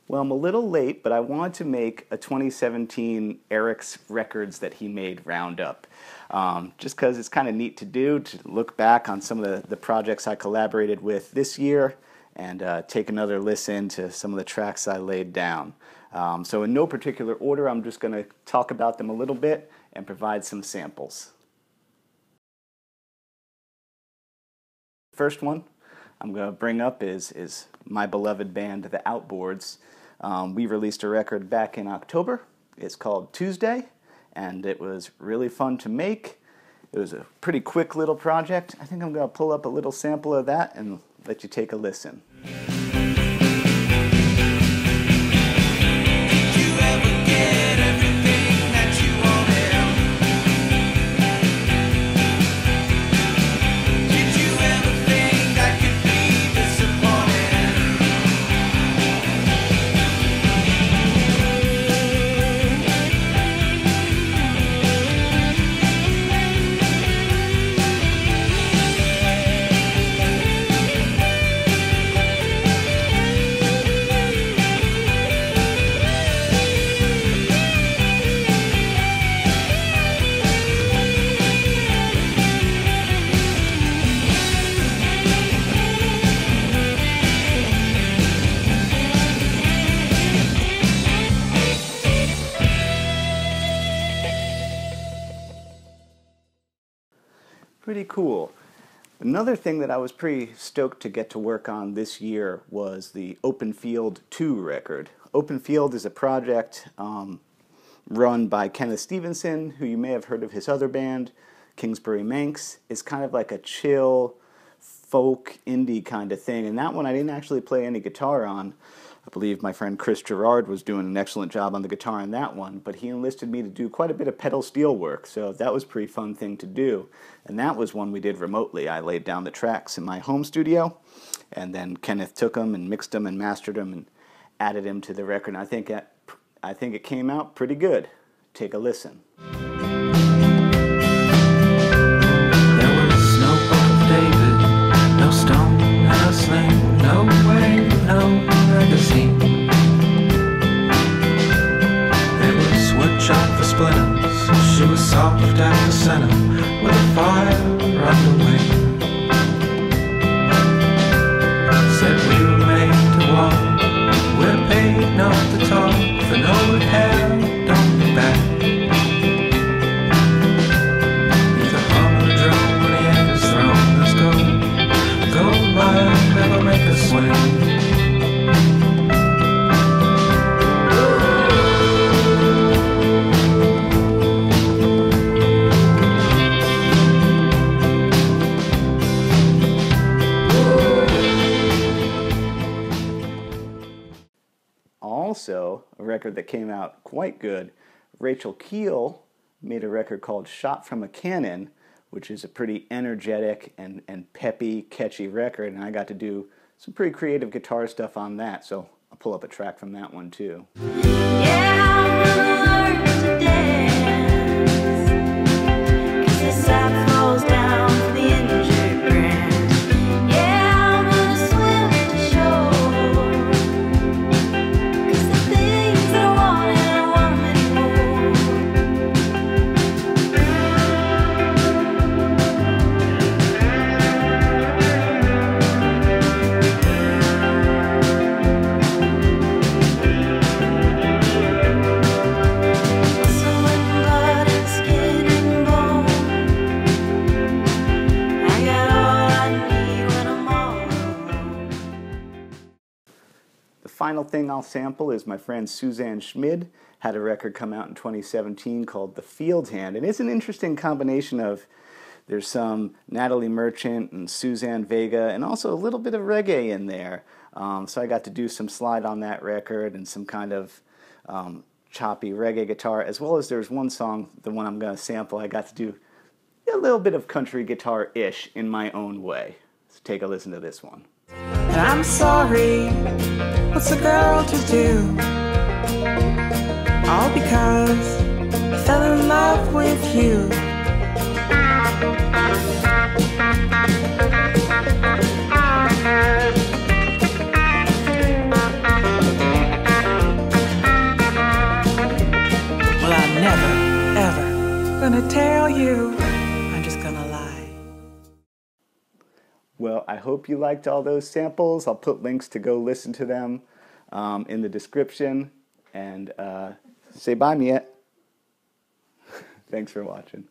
Well, I'm a little late, but I wanted to make a 2017 Eric's records that he made Roundup. Just because it's kind of neat to do, to look back on some of the projects I collaborated with this year and take another listen to some of the tracks I laid down. So in no particular order, I'm just going to talk about them a little bit and provide some samples. First one I'm going to bring up is my beloved band, the Outboards. We released a record back in October. It's called Tuesday, and it was really fun to make. It was a pretty quick little project. I think I'm going to pull up a little sample of that and let you take a listen. Pretty cool. Another thing that I was pretty stoked to get to work on this year was the Open Field 2 record. Open Field is a project run by Kenneth Stevenson, who you may have heard of his other band, Kingsbury Manx. It's kind of like a chill, folk, indie kind of thing. And that one I didn't actually play any guitar on. I believe my friend Chris Gerard was doing an excellent job on the guitar on that one, but he enlisted me to do quite a bit of pedal steel work, so that was a pretty fun thing to do. And that was one we did remotely. I laid down the tracks in my home studio, and then Kenneth took them and mixed them and mastered them and added them to the record. And I think it came out pretty good. Take a listen. There was no book of David, no stone and a sling, no way, no magazine. There was wood shot for splinters. She was soft at the center with a fire underway. Said we were made to walk, we're paid not to talk, for no repair, don't be back. Neither hum or drum when the end is thrown. Let's go, go by, never make a swing. Also, a record that came out quite good, Rachel Kiel made a record called Shot from a Cannon, which is a pretty energetic and peppy, catchy record, and I got to do some pretty creative guitar stuff on that, so I'll pull up a track from that one too. Final thing I'll sample is my friend Suzanne Schmid had a record come out in 2017 called The Field Hand, and it's an interesting combination of, there's some Natalie Merchant and Suzanne Vega and also a little bit of reggae in there. So I got to do some slide on that record and some kind of choppy reggae guitar, as well as there's one song, the one I'm going to sample, I got to do a little bit of country guitar-ish in my own way. So take a listen to this one. I'm sorry, what's a girl to do? All because I fell in love with you. Well, I hope you liked all those samples. I'll put links to go listen to them in the description. And say bye, Miette. Thanks for watching.